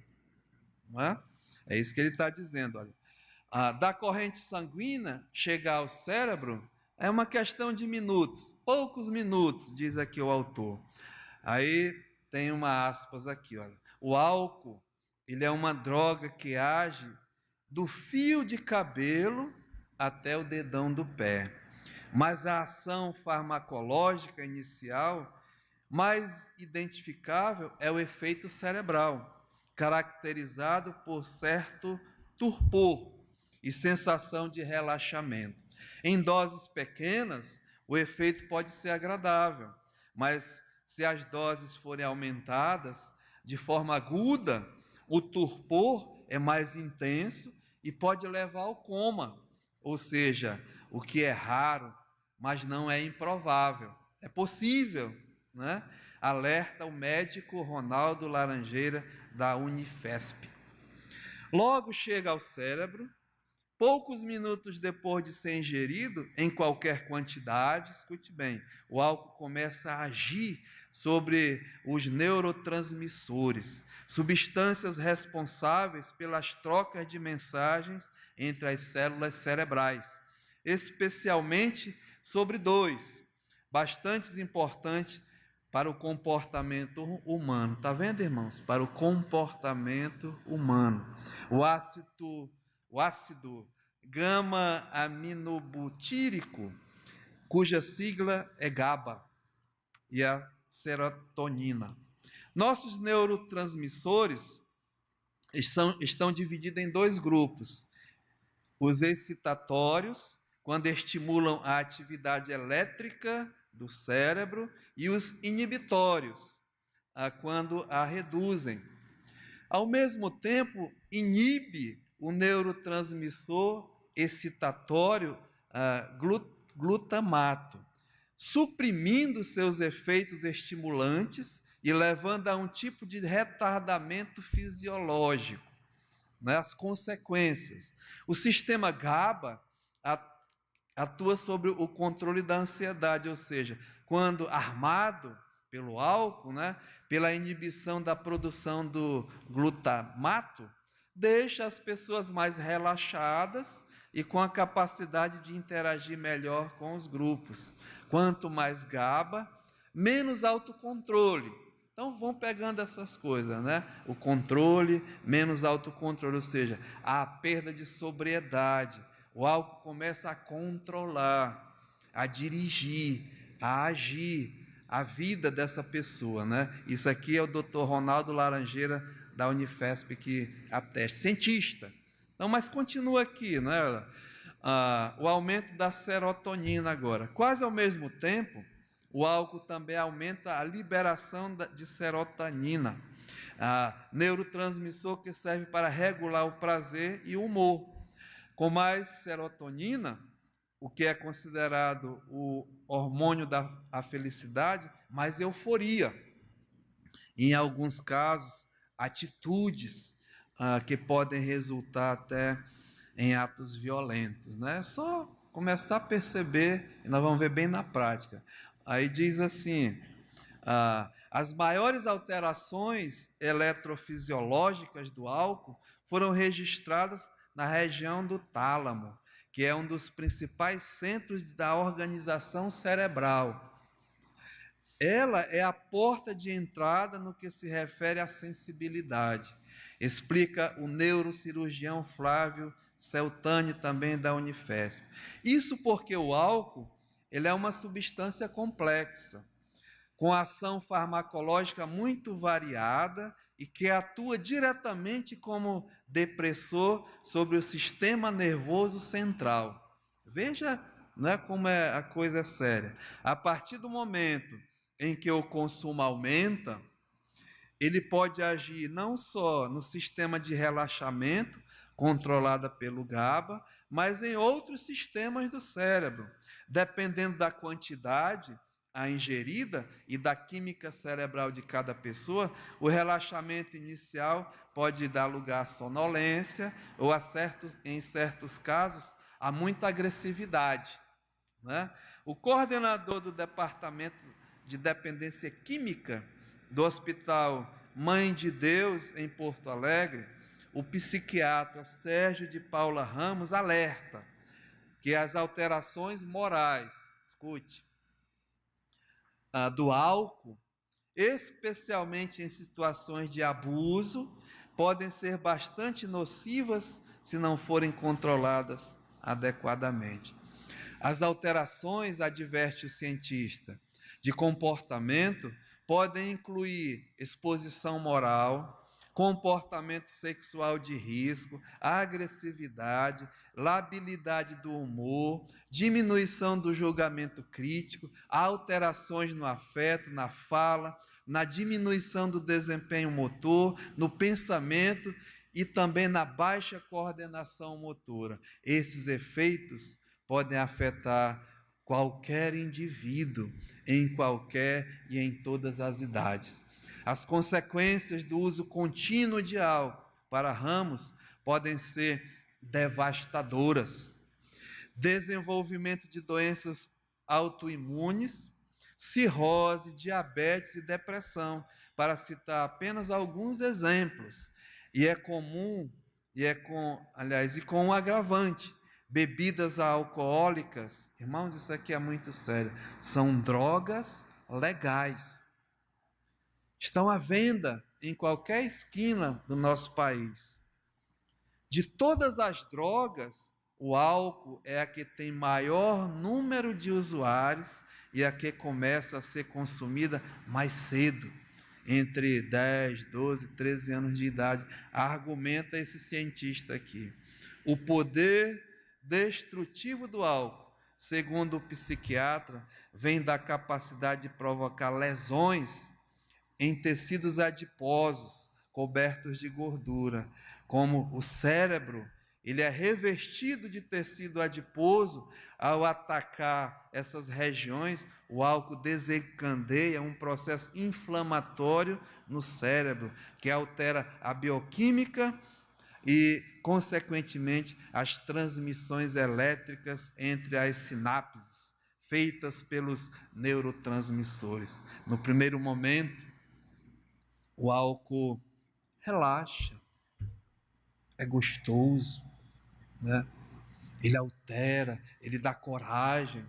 Não é? É isso que ele está dizendo. Olha. Da corrente sanguínea chegar ao cérebro é uma questão de minutos, poucos minutos, diz aqui o autor. Aí tem uma aspas aqui, olha. O álcool, ele é uma droga que age do fio de cabelo até o dedão do pé. Mas a ação farmacológica inicial mais identificável é o efeito cerebral, caracterizado por certo torpor e sensação de relaxamento. Em doses pequenas, o efeito pode ser agradável, mas se as doses forem aumentadas de forma aguda, O torpor é mais intenso e pode levar ao coma, ou seja, o que é raro, mas não é improvável. É possível, né? Alerta o médico Ronaldo Laranjeira, da Unifesp. Logo chega ao cérebro, poucos minutos depois de ser ingerido, em qualquer quantidade, escute bem, o álcool começa a agir sobre os neurotransmissores, substâncias responsáveis pelas trocas de mensagens entre as células cerebrais, especialmente sobre dois, bastante importantes para o comportamento humano. Está vendo, irmãos? Para o comportamento humano. O ácido gama-aminobutírico, cuja sigla é GABA, e a serotonina. Nossos neurotransmissores estão divididos em dois grupos. Os excitatórios, quando estimulam a atividade elétrica do cérebro, e os inibitórios, quando a reduzem. Ao mesmo tempo, inibe o neurotransmissor excitatório glutamato, suprimindo seus efeitos estimulantes e levando a um tipo de retardamento fisiológico, né? As consequências. O sistema GABA atua sobre o controle da ansiedade, ou seja, quando armado pelo álcool, né, pela inibição da produção do glutamato, deixa as pessoas mais relaxadas e com a capacidade de interagir melhor com os grupos. Quanto mais GABA, menos autocontrole. Então vão pegando essas coisas, né? O controle, menos autocontrole, ou seja, a perda de sobriedade. O álcool começa a controlar, a dirigir, a agir a vida dessa pessoa, né? Isso aqui é o Dr. Ronaldo Laranjeira, da Unifesp, que atesta, cientista. Então, mas continua aqui, né? O aumento da serotonina agora. Quase ao mesmo tempo, o álcool também aumenta a liberação de serotonina, neurotransmissor que serve para regular o prazer e o humor. Com mais serotonina, o que é considerado o hormônio da felicidade, mais euforia. Em alguns casos, atitudes que podem resultar até em atos violentos, né? É só começar a perceber, e nós vamos ver bem na prática. Aí diz assim, as maiores alterações eletrofisiológicas do álcool foram registradas na região do tálamo, que é um dos principais centros da organização cerebral. Ela é a porta de entrada no que se refere à sensibilidade, explica o neurocirurgião Flávio Celtani, também da Unifesp. Isso porque o álcool ele é uma substância complexa, com ação farmacológica muito variada e que atua diretamente como depressor sobre o sistema nervoso central. Veja, né, como a coisa é séria. A partir do momento em que o consumo aumenta, ele pode agir não só no sistema de relaxamento, controlada pelo GABA, mas em outros sistemas do cérebro. Dependendo da quantidade a ingerida e da química cerebral de cada pessoa, o relaxamento inicial pode dar lugar à sonolência ou, em certos casos, a muita agressividade, né? O coordenador do Departamento de Dependência Química do Hospital Mãe de Deus, em Porto Alegre, o psiquiatra Sérgio de Paula Ramos, alerta que as alterações morais, escute, do álcool, especialmente em situações de abuso, podem ser bastante nocivas se não forem controladas adequadamente. As alterações, adverte o cientista, de comportamento podem incluir exposição moral, comportamento sexual de risco, agressividade, labilidade do humor, diminuição do julgamento crítico, alterações no afeto, na fala, na diminuição do desempenho motor, no pensamento e também na baixa coordenação motora. Esses efeitos podem afetar qualquer indivíduo, em qualquer e em todas as idades. As consequências do uso contínuo de álcool para ramos podem ser devastadoras. Desenvolvimento de doenças autoimunes, cirrose, diabetes e depressão, para citar apenas alguns exemplos. E é comum, com um agravante, bebidas alcoólicas, irmãos, isso aqui é muito sério, são drogas legais. Estão à venda em qualquer esquina do nosso país. De todas as drogas, o álcool é a que tem maior número de usuários e a que começa a ser consumida mais cedo, entre 10, 12, 13 anos de idade, argumenta esse cientista aqui. O poder destrutivo do álcool, segundo o psiquiatra, vem da capacidade de provocar lesões em tecidos adiposos cobertos de gordura, como o cérebro, ele é revestido de tecido adiposo. Ao atacar essas regiões, o álcool desencadeia um processo inflamatório no cérebro, que altera a bioquímica e, consequentemente, as transmissões elétricas entre as sinapses, feitas pelos neurotransmissores. No primeiro momento, o álcool relaxa, é gostoso, né? Ele altera, ele dá coragem.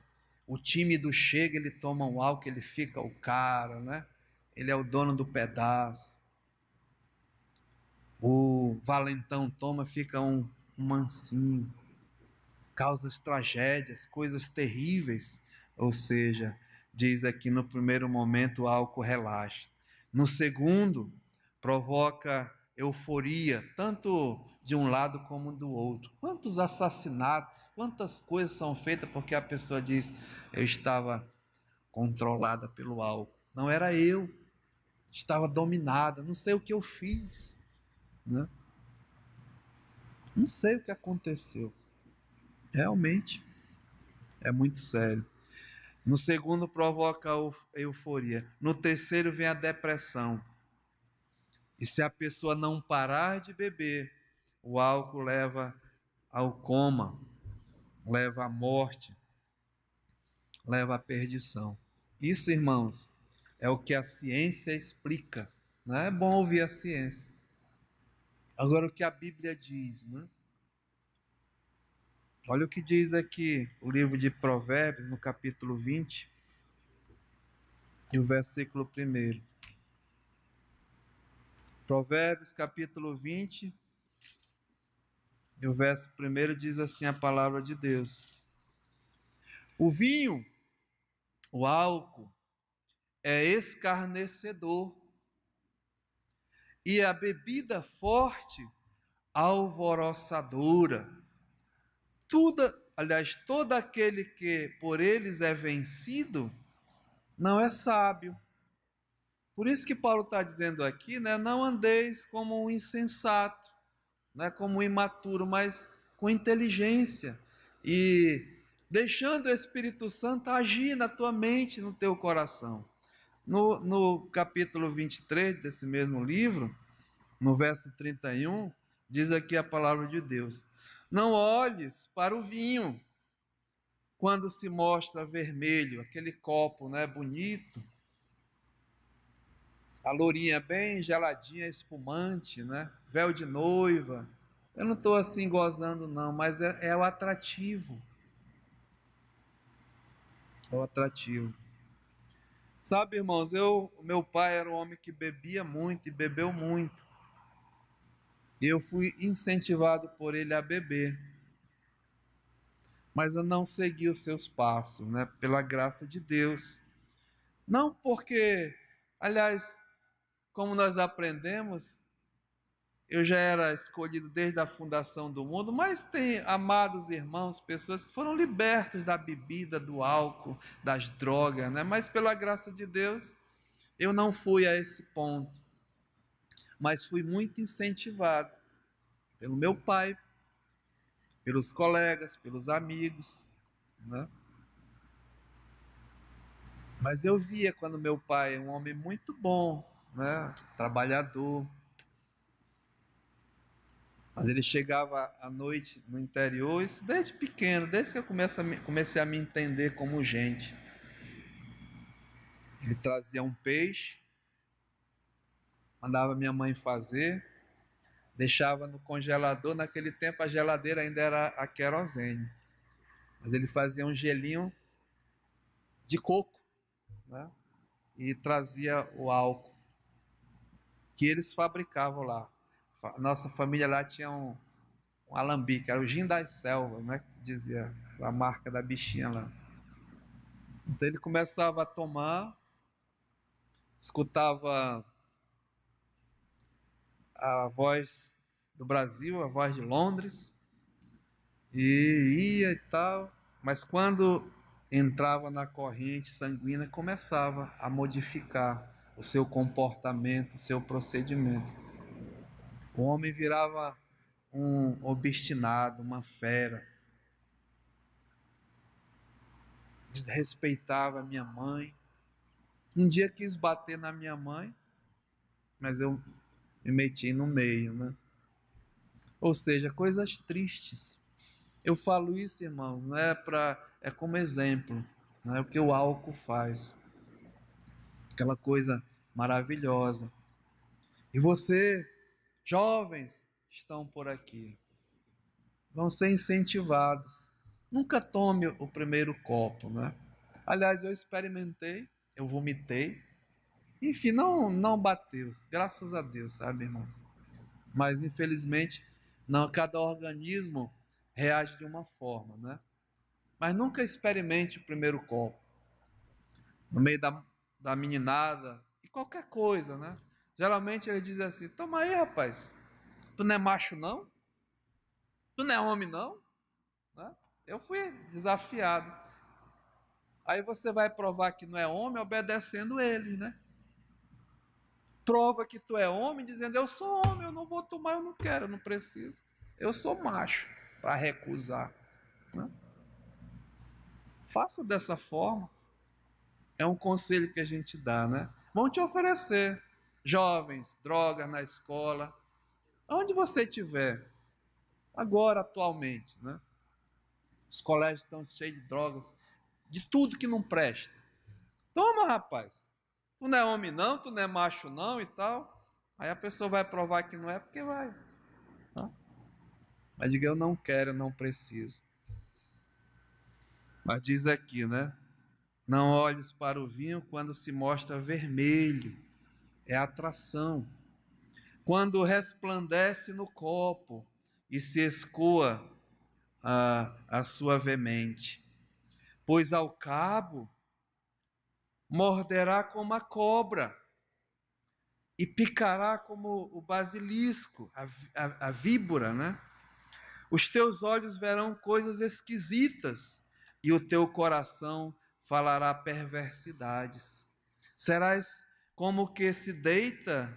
O tímido chega, ele toma um álcool, ele fica o cara, né? Ele é o dono do pedaço. O valentão toma, fica um mansinho. Causa tragédias, coisas terríveis. Ou seja, diz aqui no primeiro momento o álcool relaxa. No segundo, provoca euforia, tanto de um lado como do outro. Quantos assassinatos, quantas coisas são feitas porque a pessoa diz: eu estava controlada pelo álcool. Não era eu, estava dominada, não sei o que eu fiz, né? Não sei o que aconteceu. Realmente é muito sério. No segundo, provoca a euforia. No terceiro, vem a depressão. E se a pessoa não parar de beber, o álcool leva ao coma, leva à morte, leva à perdição. Isso, irmãos, é o que a ciência explica. Não é bom ouvir a ciência. Agora, o que a Bíblia diz, né? Olha o que diz aqui o livro de Provérbios, no capítulo 20, e o versículo 1. Provérbios, capítulo 20, e o verso 1 diz assim a palavra de Deus: o vinho, o álcool, é escarnecedor, e a bebida forte, alvoroçadora. Todo aquele que por eles é vencido, não é sábio. Por isso que Paulo está dizendo aqui, né, não andeis como um insensato, né, como um imaturo, mas com inteligência, e deixando o Espírito Santo agir na tua mente, no teu coração. No capítulo 23 desse mesmo livro, no verso 31, diz aqui a palavra de Deus: não olhes para o vinho quando se mostra vermelho, aquele copo, né, bonito, a lourinha bem geladinha, espumante, né, véu de noiva. Eu não estou assim gozando não, mas é o atrativo. É o atrativo. Sabe, irmãos, meu pai era um homem que bebia muito e bebeu muito. E eu fui incentivado por ele a beber. Mas eu não segui os seus passos, né? Pela graça de Deus. Não porque, aliás, como nós aprendemos, Eu já era escolhido desde a fundação do mundo, mas tem amados irmãos, pessoas que foram libertos da bebida, do álcool, das drogas, né? Mas pela graça de Deus, eu não fui a esse ponto, mas fui muito incentivado pelo meu pai, pelos colegas, pelos amigos, né? Mas eu via quando meu pai, um homem muito bom, né? Trabalhador, mas ele chegava à noite no interior, isso desde pequeno, desde que eu comecei a me entender como gente. Ele trazia um peixe, mandava minha mãe fazer, deixava no congelador. Naquele tempo a geladeira ainda era a querosene, mas ele fazia um gelinho de coco, né? E trazia o álcool que eles fabricavam lá. Nossa família lá tinha um alambique, era o gin das selvas, né? Que dizia, era a marca da bichinha lá. Então ele começava a tomar, escutava a voz do Brasil, a voz de Londres, e ia e tal, mas quando entrava na corrente sanguínea, começava a modificar o seu comportamento, o seu procedimento. O homem virava um obstinado, uma fera, desrespeitava a minha mãe. Um dia quis bater na minha mãe, mas eu me meti no meio, né? Ou seja, coisas tristes. Eu falo isso, irmãos, não é é como exemplo, não é o que o álcool faz. Aquela coisa maravilhosa. E você, jovens que estão por aqui, vão ser incentivados. Nunca tome o primeiro copo, né? Aliás, eu experimentei, eu vomitei. Enfim, não bateu, graças a Deus, sabe, irmãos? Mas infelizmente, não, cada organismo reage de uma forma, né? Mas nunca experimente o primeiro copo. No meio da meninada, e qualquer coisa, né? Geralmente ele diz assim: toma aí, rapaz, tu não é macho não? Tu não é homem não? Né? Eu fui desafiado. Aí você vai provar que não é homem obedecendo ele, né? Prova que tu é homem dizendo: eu sou homem, eu não vou tomar, eu não quero, eu não preciso. Eu sou macho para recusar. Né? Faça dessa forma. É um conselho que a gente dá, né? Vão te oferecer jovens, drogas na escola, onde você estiver, agora, atualmente, né? Os colégios estão cheios de drogas, de tudo que não presta. Toma, rapaz. Tu não é homem não, tu não é macho não e tal. Aí a pessoa vai provar que não é porque vai. Tá? Mas diga, eu não quero, eu não preciso. Mas diz aqui, né? Não olhes para o vinho quando se mostra vermelho. É atração. Quando resplandece no copo e se escoa a sua veemente. Pois ao cabo morderá como a cobra e picará como o basilisco, a víbora, né? Os teus olhos verão coisas esquisitas e o teu coração falará perversidades. Serás como que se deita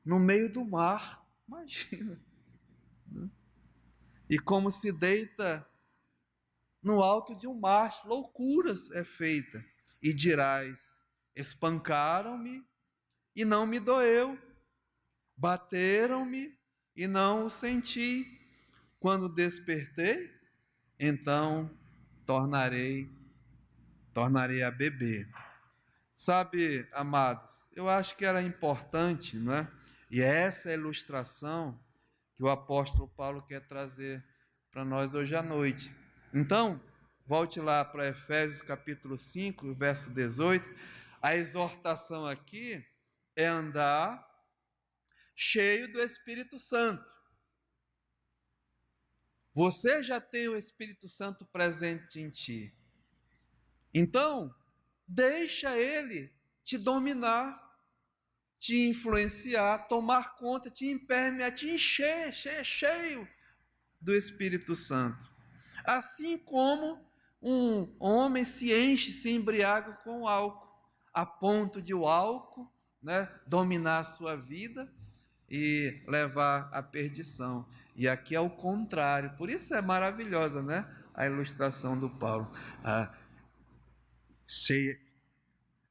no meio do mar, imagina, né? E como se deita no alto de um mastro, loucuras é feita. E dirás: espancaram-me e não me doeu, bateram-me e não o senti. Quando despertei, então tornarei a beber. Sabe, amados, eu acho que era importante, não é? E essa é a ilustração que o apóstolo Paulo quer trazer para nós hoje à noite. Então, volte lá para Efésios capítulo 5, verso 18. A exortação aqui é andar cheio do Espírito Santo. Você já tem o Espírito Santo presente em ti. Então, deixa ele te dominar. te influenciar, tomar conta, te impermear, te encher, cheio do Espírito Santo. Assim como um homem se enche, se embriaga com o álcool, a ponto de o álcool, né, dominar a sua vida e levar à perdição. E aqui é o contrário. Por isso é maravilhosa, né, a ilustração do Paulo.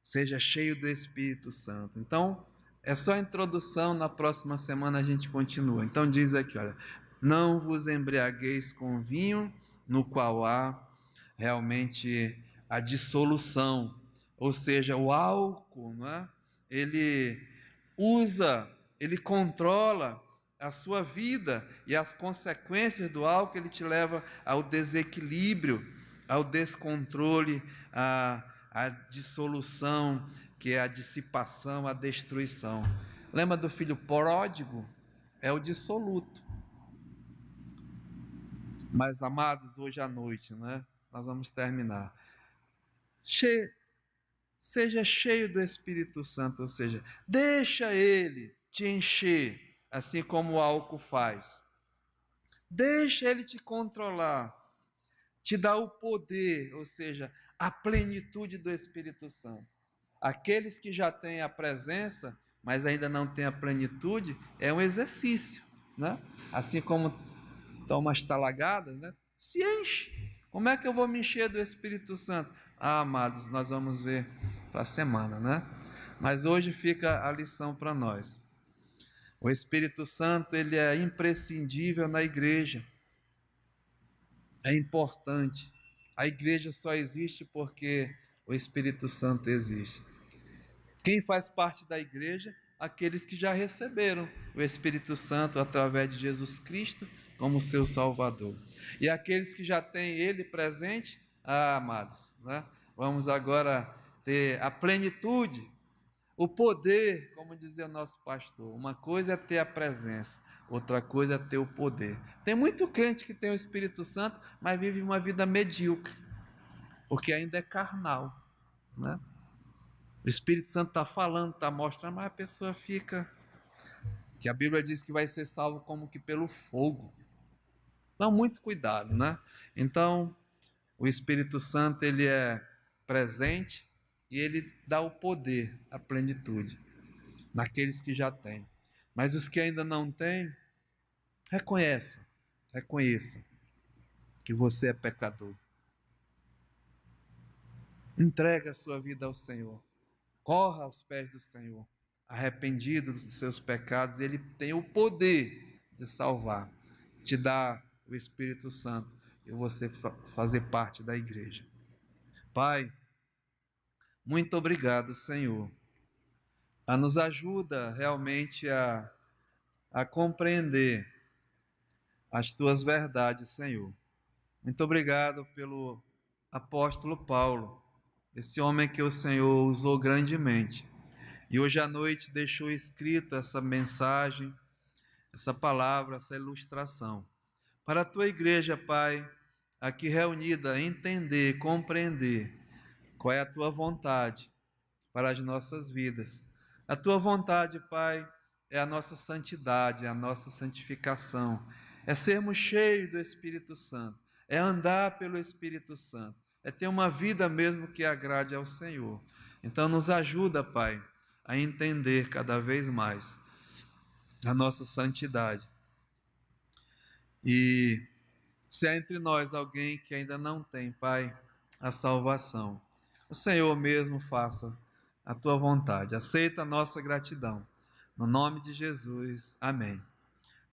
Seja cheio do Espírito Santo. Então, é só a introdução, na próxima semana a gente continua. Então diz aqui, olha, não vos embriagueis com vinho, no qual há realmente a dissolução, ou seja, o álcool, não é? Ele usa, ele controla a sua vida, e as consequências do álcool ele te leva ao desequilíbrio, ao descontrole, à dissolução, que é a dissipação, a destruição. Lembra do filho pródigo? É o dissoluto. Mas, amados, hoje à noite, né, nós vamos terminar. Seja cheio do Espírito Santo, ou seja, deixa ele te encher, assim como o álcool faz. Deixa ele te controlar, te dar o poder, ou seja, a plenitude do Espírito Santo. Aqueles que já têm a presença, mas ainda não têm a plenitude, é um exercício, né? Assim como toma as talagadas, né? Se enche. Como é que eu vou me encher do Espírito Santo? Ah, amados, nós vamos ver para a semana, né? Mas hoje fica a lição para nós. O Espírito Santo, ele é imprescindível na igreja. É importante. A igreja só existe porque o Espírito Santo existe. Quem faz parte da igreja? Aqueles que já receberam o Espírito Santo através de Jesus Cristo como seu Salvador. E aqueles que já têm Ele presente, amados, né? Vamos agora ter a plenitude, o poder, como dizia o nosso pastor. Uma coisa é ter a presença, outra coisa é ter o poder. Tem muito crente que tem o Espírito Santo, mas vive uma vida medíocre, porque ainda é carnal, né? O Espírito Santo está falando, está mostrando, mas a pessoa fica... Que a Bíblia diz que vai ser salvo como que pelo fogo. Então, muito cuidado, né? Então, o Espírito Santo, ele é presente e ele dá o poder, a plenitude, naqueles que já têm. Mas os que ainda não têm, reconheça que você é pecador. Entrega a sua vida ao Senhor. Corra aos pés do Senhor, arrependido dos seus pecados, ele tem o poder de salvar, te dar o Espírito Santo e você fazer parte da igreja. Pai, muito obrigado, Senhor. Nos ajuda realmente a compreender as tuas verdades, Senhor. Muito obrigado pelo apóstolo Paulo, esse homem que o Senhor usou grandemente. E hoje à noite deixou escrita essa mensagem, essa palavra, essa ilustração. Para a tua igreja, Pai, aqui reunida, entender, compreender qual é a tua vontade para as nossas vidas. A tua vontade, Pai, é a nossa santidade, é a nossa santificação, é sermos cheios do Espírito Santo, é andar pelo Espírito Santo, é ter uma vida mesmo que agrade ao Senhor. Então nos ajuda, Pai, a entender cada vez mais a nossa santidade. E se há entre nós alguém que ainda não tem, Pai, a salvação, o Senhor mesmo faça a tua vontade. Aceita a nossa gratidão. No nome de Jesus, amém.